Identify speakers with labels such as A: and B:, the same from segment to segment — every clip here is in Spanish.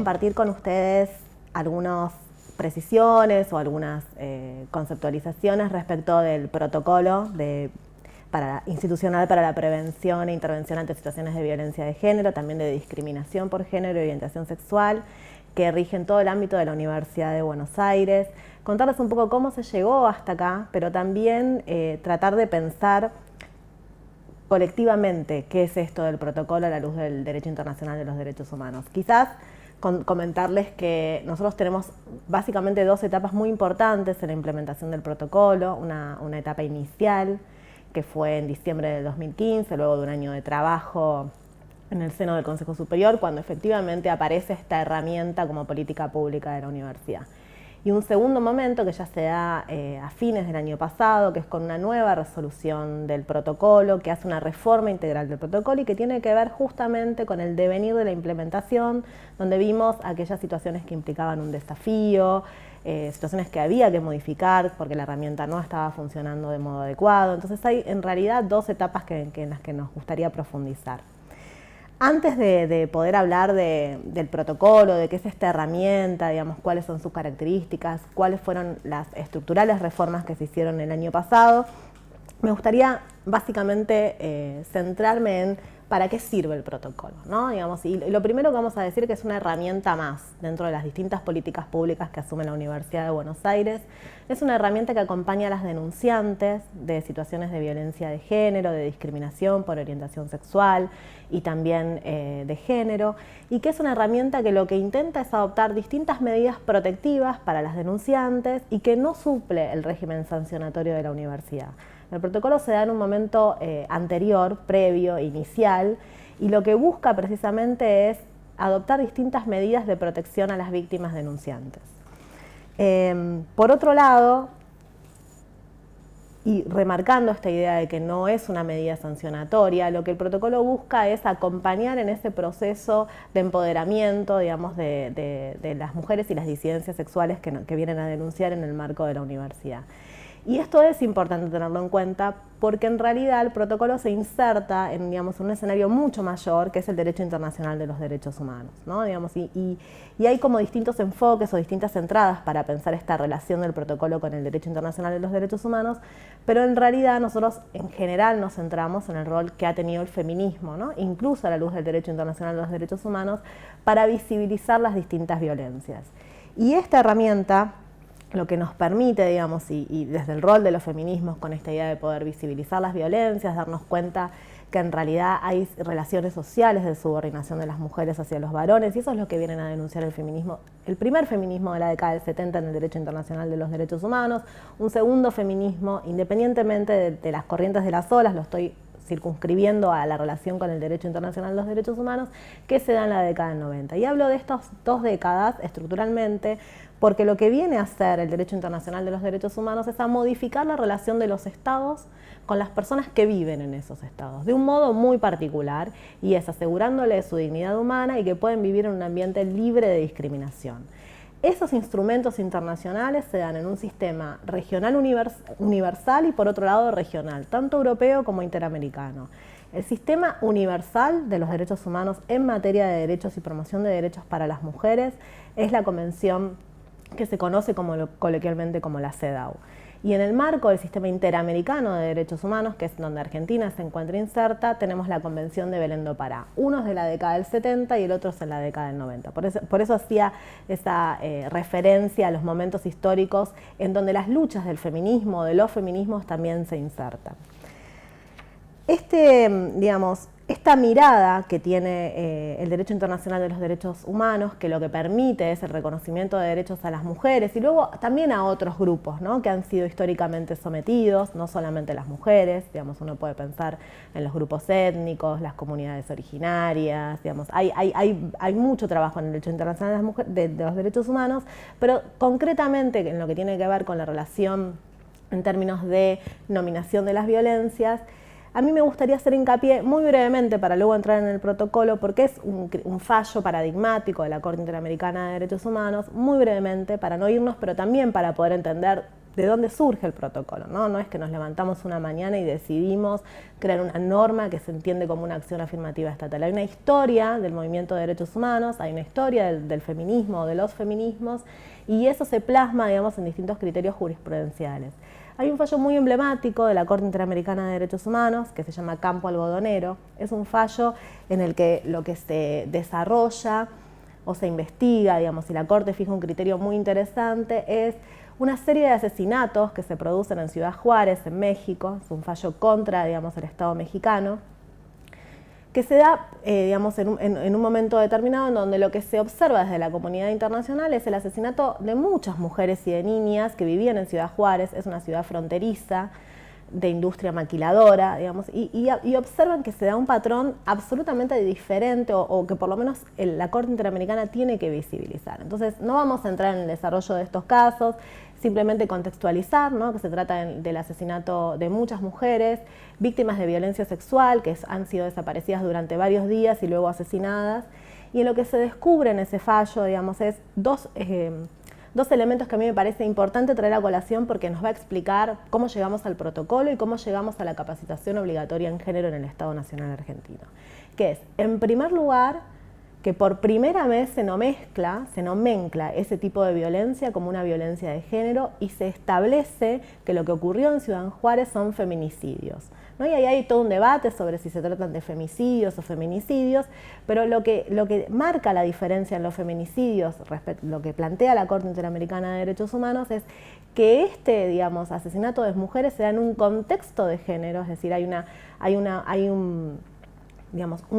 A: compartir con ustedes algunas precisiones o algunas conceptualizaciones respecto del protocolo institucional para la prevención e intervención ante situaciones de violencia de género, también de discriminación por género y orientación sexual, que rigen todo el ámbito de la Universidad de Buenos Aires. Contarles un poco cómo se llegó hasta acá, pero también tratar de pensar colectivamente qué es esto del protocolo a la luz del derecho internacional de los derechos humanos. Quizás comentarles que nosotros tenemos básicamente dos etapas muy importantes en la implementación del protocolo, una etapa inicial que fue en diciembre del 2015, luego de un año de trabajo en el seno del Consejo Superior, cuando efectivamente aparece esta herramienta como política pública de la universidad. Y un segundo momento que ya se da a fines del año pasado, que es con una nueva resolución del protocolo, que hace una reforma integral del protocolo y que tiene que ver justamente con el devenir de la implementación, donde vimos aquellas situaciones que implicaban un desafío, situaciones que había que modificar porque la herramienta no estaba funcionando de modo adecuado. Entonces hay en realidad dos etapas en las que nos gustaría profundizar. Antes de poder hablar del protocolo, de qué es esta herramienta, digamos, cuáles son sus características, cuáles fueron las estructurales reformas que se hicieron el año pasado, me gustaría básicamente centrarme en para qué sirve el protocolo, ¿no? Digamos, y lo primero que vamos a decir es que es una herramienta más dentro de las distintas políticas públicas que asume la Universidad de Buenos Aires. Es una herramienta que acompaña a las denunciantes de situaciones de violencia de género, de discriminación por orientación sexual y también de género, y que es una herramienta que lo que intenta es adoptar distintas medidas protectivas para las denunciantes y que no suple el régimen sancionatorio de la universidad. El protocolo se da en un momento anterior, previo, inicial, y lo que busca precisamente es adoptar distintas medidas de protección a las víctimas denunciantes. Por otro lado, y remarcando esta idea de que no es una medida sancionatoria, lo que el protocolo busca es acompañar en ese proceso de empoderamiento, digamos, de las mujeres y las disidencias sexuales que vienen a denunciar en el marco de la universidad. Y esto es importante tenerlo en cuenta porque en realidad el protocolo se inserta en, digamos, un escenario mucho mayor que es el derecho internacional de los derechos humanos, ¿no? Digamos, y hay como distintos enfoques o distintas entradas para pensar esta relación del protocolo con el derecho internacional de los derechos humanos, pero en realidad nosotros en general nos centramos en el rol que ha tenido el feminismo, ¿no? Incluso a la luz del derecho internacional de los derechos humanos, para visibilizar las distintas violencias. Y esta herramienta lo que nos permite, digamos, y desde el rol de los feminismos con esta idea de poder visibilizar las violencias, darnos cuenta que en realidad hay relaciones sociales de subordinación de las mujeres hacia los varones, y eso es lo que vienen a denunciar el feminismo, el primer feminismo de la década del 70 en el derecho internacional de los derechos humanos, un segundo feminismo, independientemente de las corrientes de las olas, lo estoy circunscribiendo a la relación con el derecho internacional de los derechos humanos, que se da en la década del 90. Y hablo de estas dos décadas estructuralmente porque lo que viene a hacer el derecho internacional de los derechos humanos es a modificar la relación de los estados con las personas que viven en esos estados, de un modo muy particular, y es asegurándole su dignidad humana y que pueden vivir en un ambiente libre de discriminación. Esos instrumentos internacionales se dan en un sistema regional universal y por otro lado regional, tanto europeo como interamericano. El sistema universal de los derechos humanos en materia de derechos y promoción de derechos para las mujeres es la convención que se conoce coloquialmente como la CEDAW. Y en el marco del sistema interamericano de derechos humanos, que es donde Argentina se encuentra inserta, tenemos la Convención de Belén do Pará. Uno es de la década del 70 y el otro es en la década del 90. Por eso hacía esa referencia a los momentos históricos en donde las luchas del feminismo, de los feminismos, también se insertan. Esta mirada que tiene el derecho internacional de los derechos humanos, que lo que permite es el reconocimiento de derechos a las mujeres y luego también a otros grupos, ¿no?, que han sido históricamente sometidos, no solamente las mujeres, digamos, uno puede pensar en los grupos étnicos, las comunidades originarias, digamos, hay mucho trabajo en el derecho internacional de los derechos humanos, pero concretamente en lo que tiene que ver con la relación en términos de nominación de las violencias, a mí me gustaría hacer hincapié muy brevemente para luego entrar en el protocolo, porque es un fallo paradigmático de la Corte Interamericana de Derechos Humanos, muy brevemente para no irnos, pero también para poder entender de dónde surge el protocolo, ¿no? No es que nos levantamos una mañana y decidimos crear una norma que se entiende como una acción afirmativa estatal. Hay una historia del movimiento de derechos humanos, hay una historia del feminismo, de los feminismos, y eso se plasma, digamos, en distintos criterios jurisprudenciales. Hay un fallo muy emblemático de la Corte Interamericana de Derechos Humanos que se llama Campo Algodonero. Es un fallo en el que lo que se desarrolla o se investiga, digamos, y la Corte fija un criterio muy interesante, es una serie de asesinatos que se producen en Ciudad Juárez, en México. Es un fallo contra, digamos, el Estado mexicano, que se da, digamos, en un momento determinado en donde lo que se observa desde la comunidad internacional es el asesinato de muchas mujeres y de niñas que vivían en Ciudad Juárez. Es una ciudad fronteriza, de industria maquiladora, digamos, y observan que se da un patrón absolutamente diferente o que por lo menos la Corte Interamericana tiene que visibilizar. Entonces, no vamos a entrar en el desarrollo de estos casos, simplemente contextualizar, ¿no?, que se trata del asesinato de muchas mujeres, víctimas de violencia sexual, que han sido desaparecidas durante varios días y luego asesinadas, y en lo que se descubre en ese fallo, digamos, es dos elementos que a mí me parece importante traer a colación porque nos va a explicar cómo llegamos al protocolo y cómo llegamos a la capacitación obligatoria en género en el Estado Nacional Argentino. Que es, en primer lugar, que por primera vez se nomencla ese tipo de violencia como una violencia de género y se establece que lo que ocurrió en Ciudad Juárez son feminicidios, ¿no? Y ahí hay todo un debate sobre si se tratan de femicidios o feminicidios, pero lo que marca la diferencia en los feminicidios, lo que plantea la Corte Interamericana de Derechos Humanos, es que digamos, asesinato de mujeres se da en un contexto de género, es decir, hay un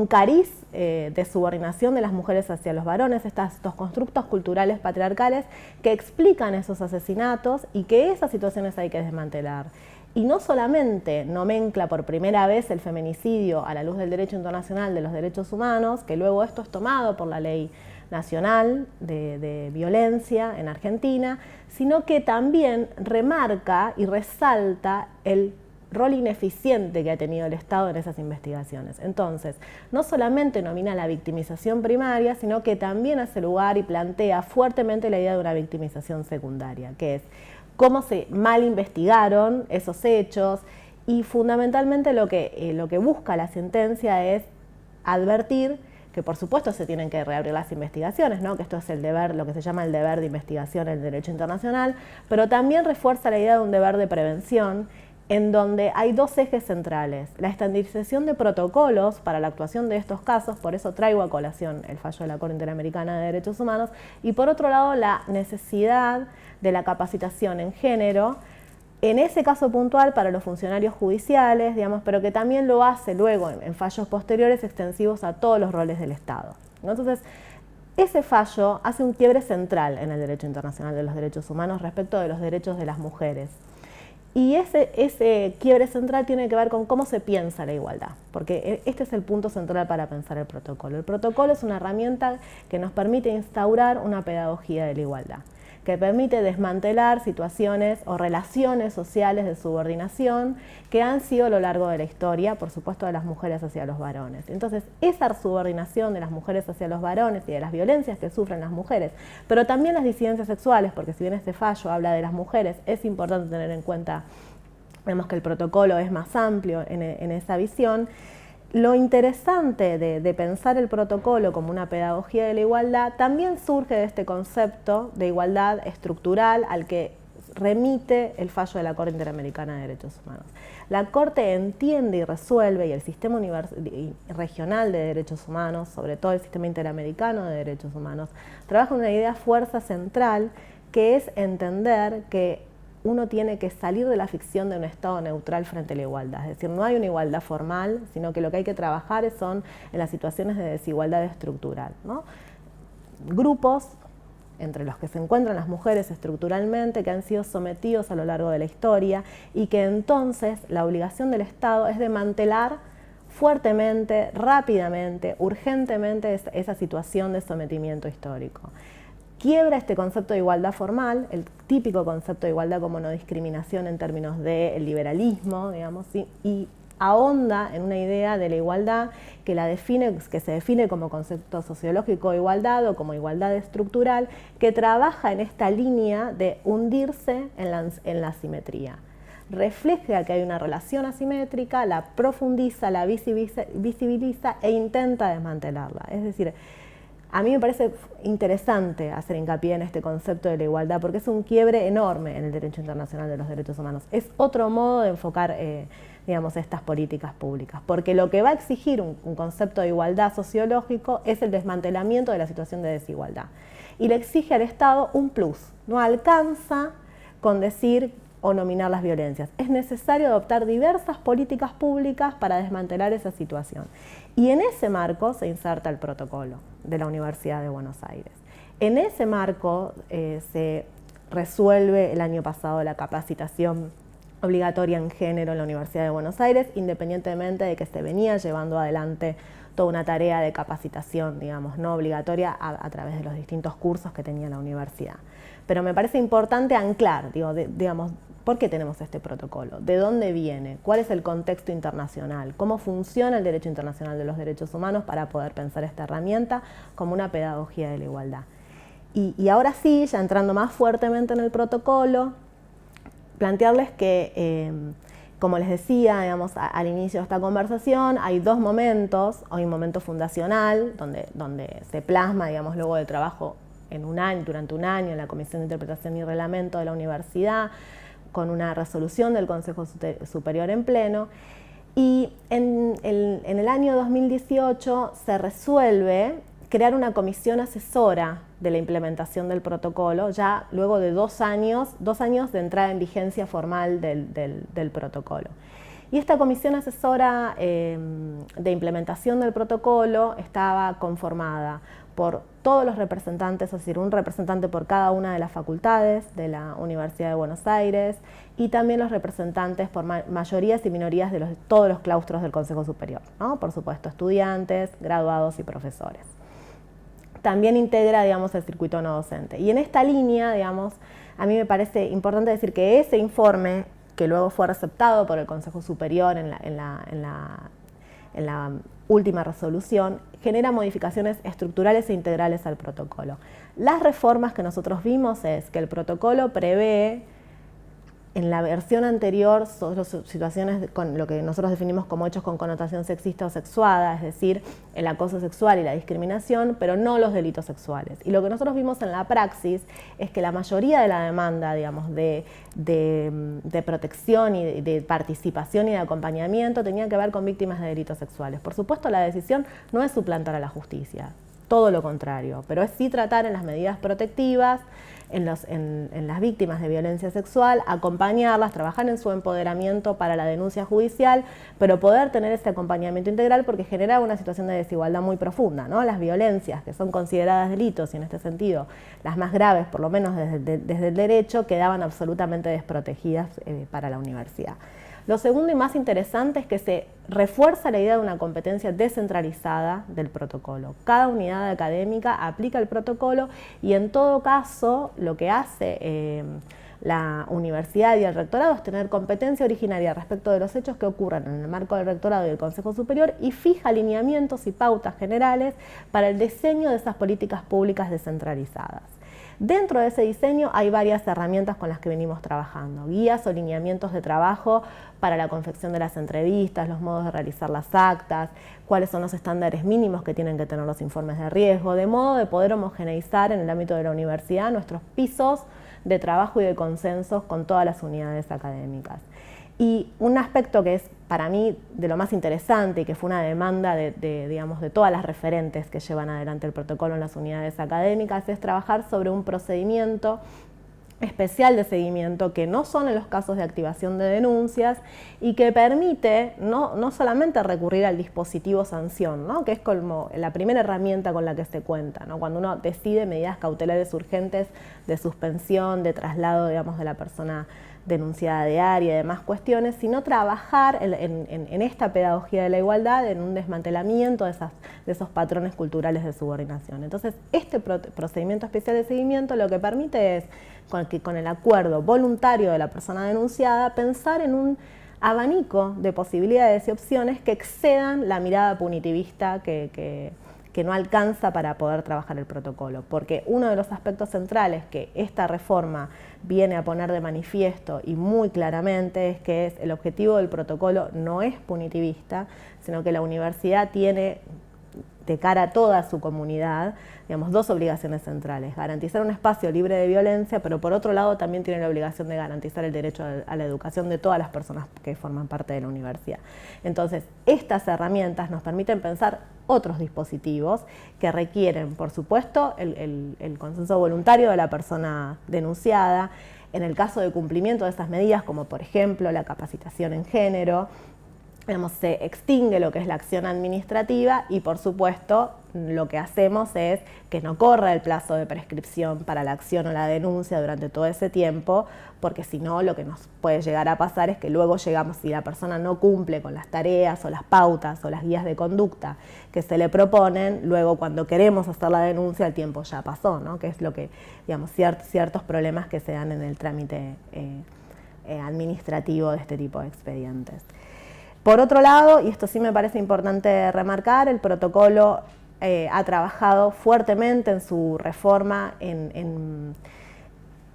A: cariz de subordinación de las mujeres hacia los varones, estos constructos culturales patriarcales que explican esos asesinatos y que esas situaciones hay que desmantelar. Y no solamente nomencla por primera vez el feminicidio a la luz del derecho internacional de los derechos humanos, que luego esto es tomado por la Ley Nacional de Violencia en Argentina, sino que también remarca y resalta el rol ineficiente que ha tenido el Estado en esas investigaciones. Entonces, no solamente nomina la victimización primaria, sino que también hace lugar y plantea fuertemente la idea de una victimización secundaria, que es cómo se mal investigaron esos hechos y fundamentalmente lo que busca la sentencia es advertir que por supuesto se tienen que reabrir las investigaciones, ¿no?, que esto es el deber, lo que se llama el deber de investigación en el derecho internacional, pero también refuerza la idea de un deber de prevención en donde hay dos ejes centrales: la estandarización de protocolos para la actuación de estos casos, por eso traigo a colación el fallo de la Corte Interamericana de Derechos Humanos, y por otro lado la necesidad de la capacitación en género, en ese caso puntual para los funcionarios judiciales, digamos, pero que también lo hace luego en fallos posteriores extensivos a todos los roles del Estado, ¿no? Entonces, ese fallo hace un quiebre central en el derecho internacional de los derechos humanos respecto de los derechos de las mujeres. Y ese quiebre central tiene que ver con cómo se piensa la igualdad, porque este es el punto central para pensar el protocolo. El protocolo es una herramienta que nos permite instaurar una pedagogía de la igualdad, que permite desmantelar situaciones o relaciones sociales de subordinación que han sido a lo largo de la historia, por supuesto, de las mujeres hacia los varones. Entonces, esa subordinación de las mujeres hacia los varones y de las violencias que sufren las mujeres, pero también las disidencias sexuales, porque si bien este fallo habla de las mujeres, es importante tener en cuenta, vemos que el protocolo es más amplio en esa visión. Lo interesante de pensar el protocolo como una pedagogía de la igualdad también surge de este concepto de igualdad estructural al que remite el fallo de la Corte Interamericana de Derechos Humanos. La Corte entiende y resuelve, y el sistema regional de derechos humanos, sobre todo el sistema interamericano de derechos humanos, trabaja una idea fuerza central que es entender que uno tiene que salir de la ficción de un Estado neutral frente a la igualdad. Es decir, no hay una igualdad formal, sino que lo que hay que trabajar son en las situaciones de desigualdad estructural, ¿no? Grupos entre los que se encuentran las mujeres estructuralmente, que han sido sometidos a lo largo de la historia y que entonces la obligación del Estado es desmantelar fuertemente, rápidamente, urgentemente esa situación de sometimiento histórico. Quiebra este concepto de igualdad formal, el típico concepto de igualdad como no discriminación en términos del liberalismo, digamos, ¿sí? Y ahonda en una idea de la igualdad que se define como concepto sociológico de igualdad o como igualdad estructural, que trabaja en esta línea de hundirse en la asimetría. Refleja que hay una relación asimétrica, la profundiza, la visibiliza e intenta desmantelarla. Es decir, a mí me parece interesante hacer hincapié en este concepto de la igualdad porque es un quiebre enorme en el derecho internacional de los derechos humanos. Es otro modo de enfocar digamos, estas políticas públicas, porque lo que va a exigir un concepto de igualdad sociológico es el desmantelamiento de la situación de desigualdad. Y le exige al Estado un plus, no alcanza con decir o nominar las violencias. Es necesario adoptar diversas políticas públicas para desmantelar esa situación. Y en ese marco se inserta el protocolo de la Universidad de Buenos Aires. En ese marco se resuelve el año pasado la capacitación obligatoria en género en la Universidad de Buenos Aires, independientemente de que se venía llevando adelante toda una tarea de capacitación, digamos, no obligatoria a través de los distintos cursos que tenía la universidad. Pero me parece importante anclar, digamos, ¿por qué tenemos este protocolo? ¿De dónde viene? ¿Cuál es el contexto internacional? ¿Cómo funciona el derecho internacional de los derechos humanos para poder pensar esta herramienta como una pedagogía de la igualdad? Y ahora sí, ya entrando más fuertemente en el protocolo, plantearles que, como les decía, digamos, al inicio de esta conversación, hay dos momentos. Hay un momento fundacional, donde se plasma, digamos, luego del trabajo durante un año en la Comisión de Interpretación y Reglamento de la Universidad, con una resolución del Consejo Superior en pleno. Y en el año 2018 se resuelve crear una comisión asesora de la implementación del protocolo, ya luego de 2 años de entrada en vigencia formal del protocolo. Y esta comisión asesora de implementación del protocolo estaba conformada por todos los representantes, es decir, un representante por cada una de las facultades de la Universidad de Buenos Aires y también los representantes por mayorías y minorías de todos los claustros del Consejo Superior, ¿no? Por supuesto, estudiantes, graduados y profesores. También integra, digamos, el circuito no docente. Y en esta línea, digamos, a mí me parece importante decir que ese informe, que luego fue receptado por el Consejo Superior en la última resolución, genera modificaciones estructurales e integrales al protocolo. Las reformas que nosotros vimos es que el protocolo prevé, en la versión anterior, solo situaciones con lo que nosotros definimos como hechos con connotación sexista o sexuada, es decir, el acoso sexual y la discriminación, pero no los delitos sexuales. Y lo que nosotros vimos en la praxis es que la mayoría de la demanda, digamos, de protección y de participación y de acompañamiento tenía que ver con víctimas de delitos sexuales. Por supuesto, la decisión no es suplantar a la justicia, todo lo contrario, pero es sí tratar en las medidas protectivas, en las víctimas de violencia sexual, acompañarlas, trabajar en su empoderamiento para la denuncia judicial, pero poder tener ese acompañamiento integral porque genera una situación de desigualdad muy profunda, ¿no? Las violencias que son consideradas delitos y en este sentido las más graves, por lo menos desde el derecho, quedaban absolutamente desprotegidas para la universidad. Lo segundo y más interesante es que se refuerza la idea de una competencia descentralizada del protocolo. Cada unidad académica aplica el protocolo y en todo caso lo que hace la universidad y el rectorado es tener competencia originaria respecto de los hechos que ocurran en el marco del rectorado y del Consejo Superior y fija lineamientos y pautas generales para el diseño de esas políticas públicas descentralizadas. Dentro de ese diseño hay varias herramientas con las que venimos trabajando, guías o lineamientos de trabajo para la confección de las entrevistas, los modos de realizar las actas, cuáles son los estándares mínimos que tienen que tener los informes de riesgo, de modo de poder homogeneizar en el ámbito de la universidad nuestros pisos de trabajo y de consensos con todas las unidades académicas. Y un aspecto que es para mí de lo más interesante y que fue una demanda digamos, de todas las referentes que llevan adelante el protocolo en las unidades académicas es trabajar sobre un procedimiento especial de seguimiento que no son en los casos de activación de denuncias y que permite no solamente recurrir al dispositivo sanción, ¿no? Que es como la primera herramienta con la que se cuenta, ¿no? Cuando uno decide medidas cautelares urgentes de suspensión, de traslado, digamos, de la persona denunciada de área y demás cuestiones, sino trabajar en esta pedagogía de la igualdad, en un desmantelamiento de esos patrones culturales de subordinación. Entonces, este procedimiento especial de seguimiento lo que permite es, con el acuerdo voluntario de la persona denunciada, pensar en un abanico de posibilidades y opciones que excedan la mirada punitivista que no alcanza para poder trabajar el protocolo, porque uno de los aspectos centrales que esta reforma viene a poner de manifiesto y muy claramente es que el objetivo del protocolo no es punitivista, sino que la universidad tiene de cara a toda su comunidad, digamos, dos obligaciones centrales: garantizar un espacio libre de violencia, pero por otro lado también tiene la obligación de garantizar el derecho a la educación de todas las personas que forman parte de la universidad. Entonces, estas herramientas nos permiten pensar otros dispositivos que requieren, por supuesto, el consenso voluntario de la persona denunciada, en el caso de cumplimiento de estas medidas, como por ejemplo la capacitación en género. Digamos, se extingue lo que es la acción administrativa y, por supuesto, lo que hacemos es que no corra el plazo de prescripción para la acción o la denuncia durante todo ese tiempo, porque si no, lo que nos puede llegar a pasar es que luego llegamos, si la persona no cumple con las tareas o las pautas o las guías de conducta que se le proponen, luego cuando queremos hacer la denuncia el tiempo ya pasó, ¿no? Que es lo que, digamos, ciertos problemas que se dan en el trámite administrativo de este tipo de expedientes. Por otro lado, y esto sí me parece importante remarcar, el protocolo ha trabajado fuertemente en su reforma en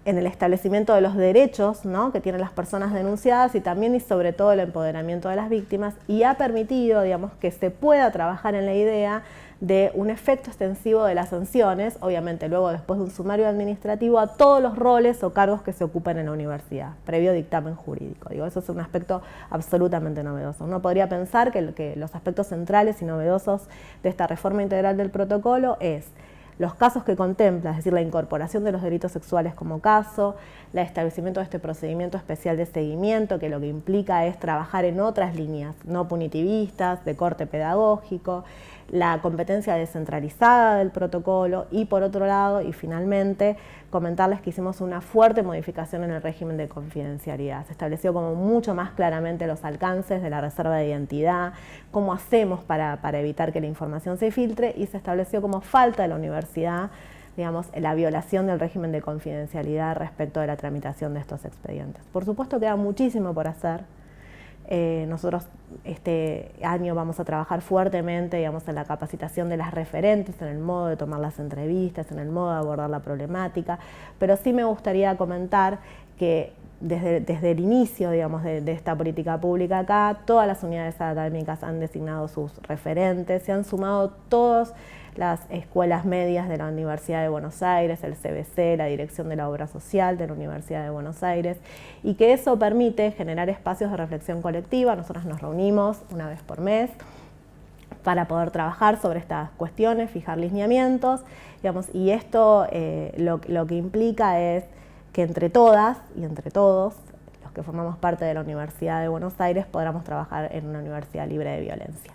A: el establecimiento de los derechos, ¿no?, que tienen las personas denunciadas y también y sobre todo el empoderamiento de las víctimas, y ha permitido, digamos, que se pueda trabajar en la idea de un efecto extensivo de las sanciones, obviamente luego después de un sumario administrativo, a todos los roles o cargos que se ocupan en la universidad, previo dictamen jurídico. Digo, eso es un aspecto absolutamente novedoso. Uno podría pensar que los aspectos centrales y novedosos de esta reforma integral del protocolo es los casos que contempla, es decir, la incorporación de los delitos sexuales como caso, el establecimiento de este procedimiento especial de seguimiento, que lo que implica es trabajar en otras líneas no punitivistas, de corte pedagógico, la competencia descentralizada del protocolo y, por otro lado, y finalmente, comentarles que hicimos una fuerte modificación en el régimen de confidencialidad. Se estableció como mucho más claramente los alcances de la reserva de identidad, cómo hacemos para evitar que la información se filtre, y se estableció como falta de la universidad, digamos, la violación del régimen de confidencialidad respecto de la tramitación de estos expedientes. Por supuesto, queda muchísimo por hacer. Nosotros este año vamos a trabajar fuertemente, digamos, en la capacitación de las referentes, en el modo de tomar las entrevistas, en el modo de abordar la problemática, pero sí me gustaría comentar que desde el inicio, digamos, de esta política pública acá, todas las unidades académicas han designado sus referentes, se han sumado todas las escuelas medias de la Universidad de Buenos Aires, el CBC, la Dirección de la Obra Social de la Universidad de Buenos Aires, y que eso permite generar espacios de reflexión colectiva. Nosotros nos reunimos una vez por mes para poder trabajar sobre estas cuestiones, fijar lineamientos, digamos, y esto lo que implica es que entre todas y entre todos, los que formamos parte de la Universidad de Buenos Aires, podamos trabajar en una universidad libre de violencia.